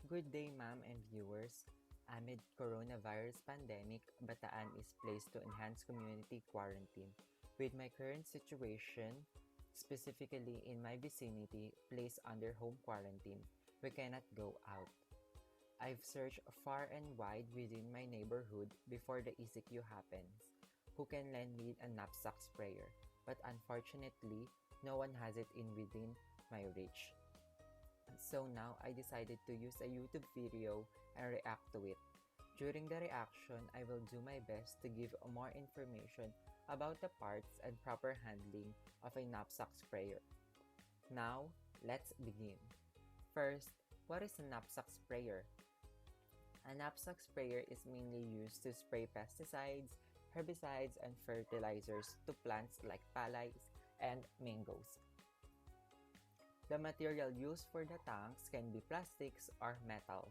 Good day, ma'am and viewers. Amid coronavirus pandemic, Bataan is placed to enhance community quarantine. With my current situation, specifically in my vicinity, placed under home quarantine, we cannot go out. I've searched far and wide within my neighborhood before the ECQ happens. Who can lend me a knapsack sprayer? But unfortunately, no one has it in within my reach. So now I decided to use a YouTube video and react to it. During the reaction, I will do my best to give more information about the parts and proper handling of a knapsack sprayer. Now, let's begin. First, what is a knapsack sprayer? A knapsack sprayer is mainly used to spray pesticides, herbicides, and fertilizers to plants like palays and mangoes. The material used for the tanks can be plastics or metal.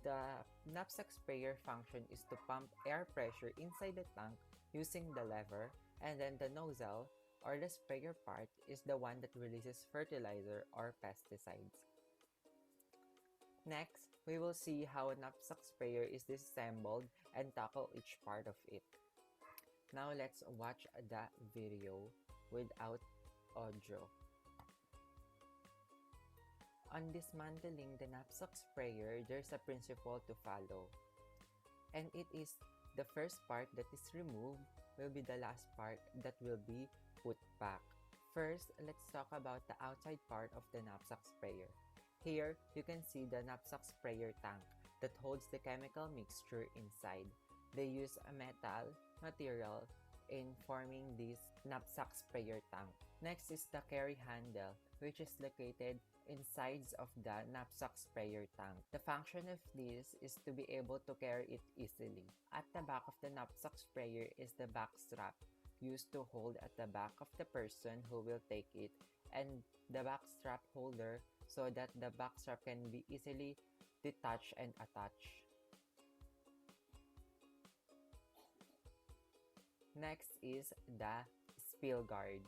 The knapsack sprayer function is to pump air pressure inside the tank using the lever, and then the nozzle or the sprayer part is the one that releases fertilizer or pesticides. Next, we will see how a knapsack sprayer is disassembled and tackle each part of it. Now let's watch the video without audio. On dismantling the knapsack sprayer, there's a principle to follow. And it is the first part that is removed will be the last part that will be put back. First, let's talk about the outside part of the knapsack sprayer. Here, you can see the knapsack sprayer tank that holds the chemical mixture inside. They use a metal material in forming this knapsack sprayer tank. Next is the carry handle, which is located inside of the knapsack sprayer tank. The function of this is to be able to carry it easily. At the back of the knapsack sprayer is the back strap, used to hold at the back of the person who will take it, and the back strap holder so that the back strap can be easily detached and attached. Next is the spill guard.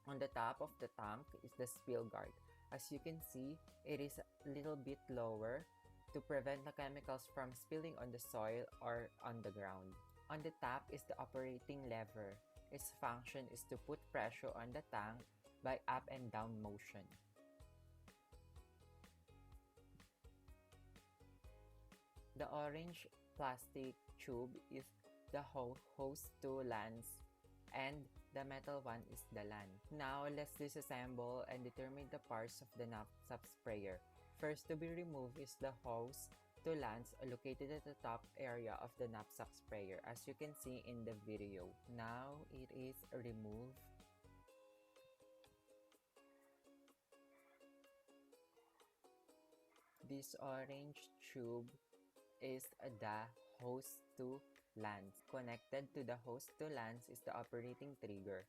On the top of the tank is the spill guard. As you can see, it is a little bit lower to prevent the chemicals from spilling on the soil or on the ground. On the top is the operating lever. Its function is to put pressure on the tank by up and down motion. The orange plastic tube is the hose to lance, and the metal one is the LAN. Now, let's disassemble and determine the parts of the knapsack sprayer. First to be removed is the hose to lance located at the top area of the knapsack sprayer, as you can see in the video. Now, it is removed. This orange tube is the hose to lance. Connected to the hose to lance is the operating trigger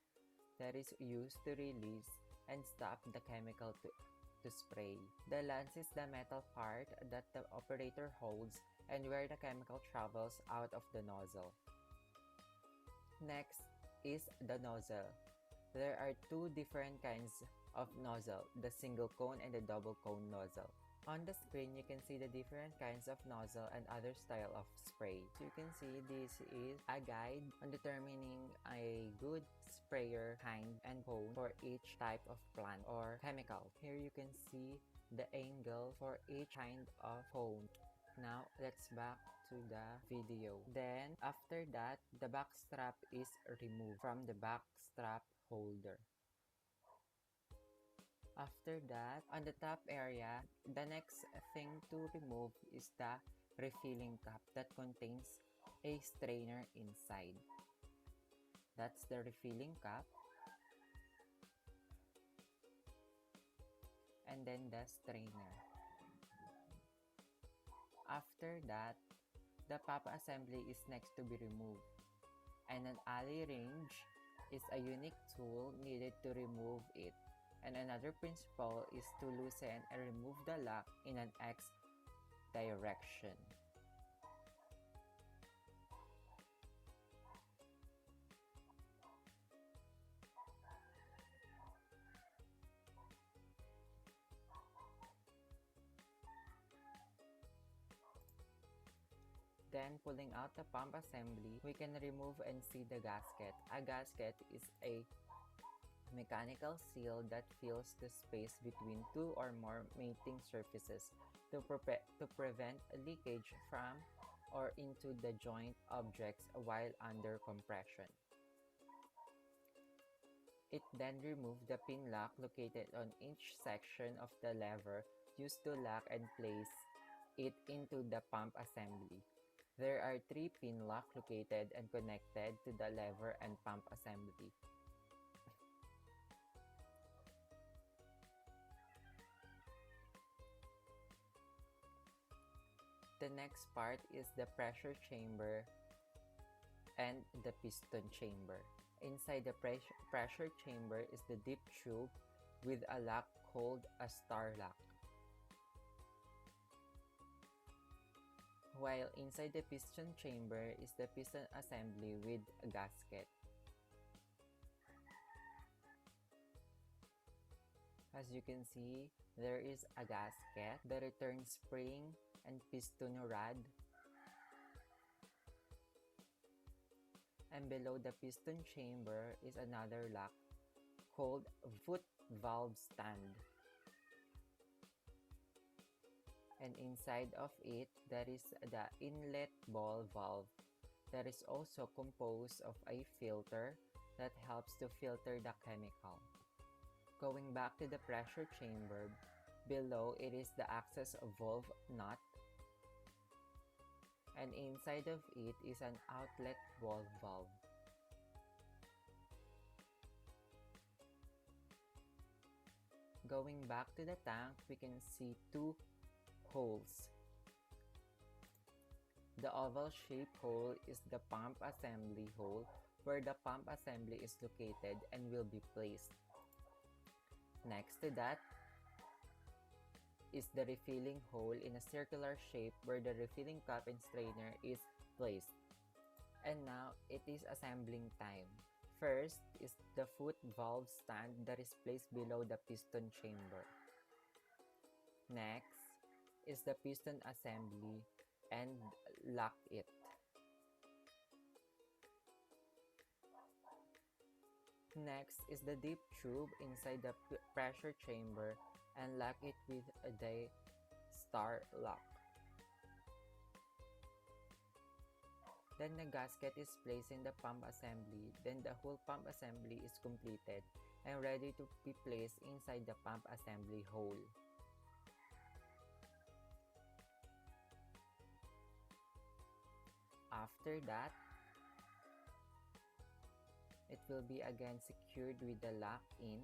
that is used to release and stop the chemical to spray. The lance is the metal part that the operator holds and where the chemical travels out of the nozzle. Next is the nozzle. There are two different kinds of nozzle, the single cone and the double cone nozzle. On the screen, you can see the different kinds of nozzle and other style of spray. So you can see this is a guide on determining a good sprayer kind and cone for each type of plant or chemical. Here you can see the angle for each kind of cone. Now, let's back to the video. Then, after that, the back strap is removed from the back strap holder. After that, on the top area, the next thing to remove is the refilling cap that contains a strainer inside. That's the refilling cap. And then the strainer. After that, the papa assembly is next to be removed. And an alley wrench is a unique tool needed to remove it. And another principle is to loosen and remove the lock in an X direction. Then, pulling out the pump assembly, we can remove and see the gasket. A gasket is a mechanical seal that fills the space between two or more mating surfaces to prevent leakage from or into the joint objects while under compression. It then removes the pin lock located on each section of the lever used to lock and place it into the pump assembly. There are 3 pin locks located and connected to the lever and pump assembly. The next part is the pressure chamber and the piston chamber. Inside the pressure chamber is the deep tube with a lock called a star lock. While inside the piston chamber is the piston assembly with a gasket. As you can see, there is a gasket, the return spring and piston rod. And below the piston chamber is another lock called foot valve stand. And inside of it, there is the inlet ball valve that is also composed of a filter that helps to filter the chemical. Going back to the pressure chamber, below it is the access valve nut, and inside of it is an outlet wall valve. Going back to the tank, we can see 2 holes. The oval-shaped hole is the pump assembly hole, where the pump assembly is located and will be placed. Next to that is the refilling hole in a circular shape where the refilling cup and strainer is placed. And now it is assembling time. First is the foot valve stand that is placed below the piston chamber. Next is the piston assembly and lock it. Next is the deep tube inside the pressure chamber and lock it with the star lock. Then the gasket is placed in the pump assembly. Then the whole pump assembly is completed and ready to be placed inside the pump assembly hole. After that, it will be again secured with the lock in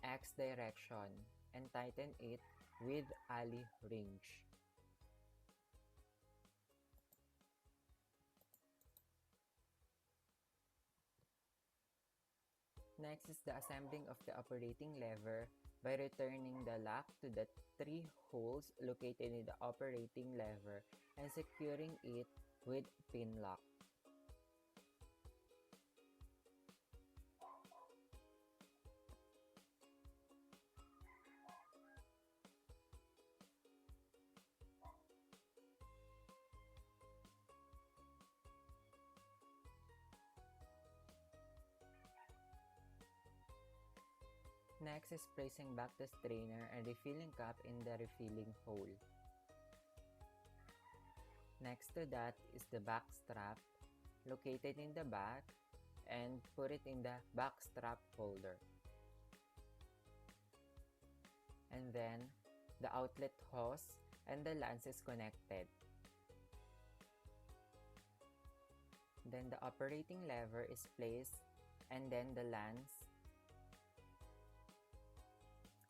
X direction and tighten it with Alli wrench. Next is the assembling of the operating lever by returning the lock to the 3 holes located in the operating lever and securing it with pin lock. Next is placing back the strainer and refilling cup in the refilling hole. Next to that is the back strap, located in the back, and put it in the back strap holder. And then the outlet hose and the lance is connected. Then the operating lever is placed and then the lance.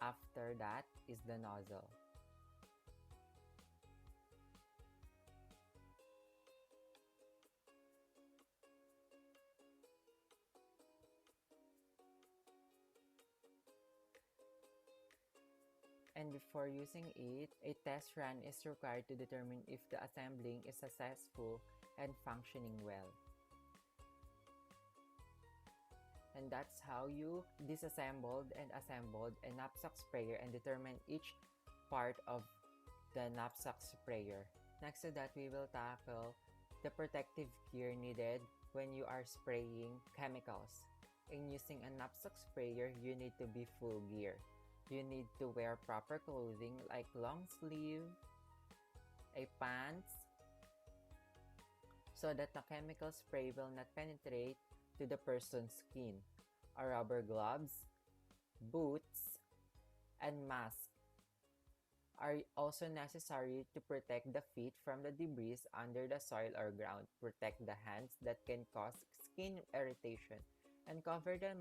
After that is the nozzle. And before using it, a test run is required to determine if the assembling is successful and functioning well. And that's how you disassembled and assembled a knapsack sprayer and determine each part of the knapsack sprayer. Next to that, we will tackle the protective gear needed when you are spraying chemicals. In using a knapsack sprayer, you need to be full gear. You need to wear proper clothing like long sleeve, a pants, so that the chemical spray will not penetrate to the person's skin, a rubber gloves, boots, and mask are also necessary to protect the feet from the debris under the soil or ground, protect the hands that can cause skin irritation, and cover the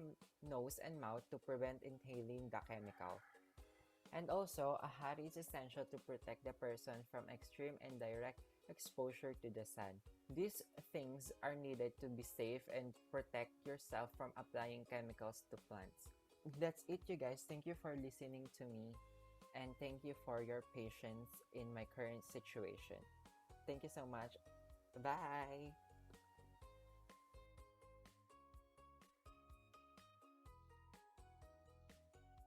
nose and mouth to prevent inhaling the chemical. And also, a hat is essential to protect the person from extreme and direct exposure to the sun. These things are needed to be safe and protect yourself from applying chemicals to plants. That's it, you guys. Thank you for listening to me, and thank you for your patience in my current situation. Thank you so much. Bye.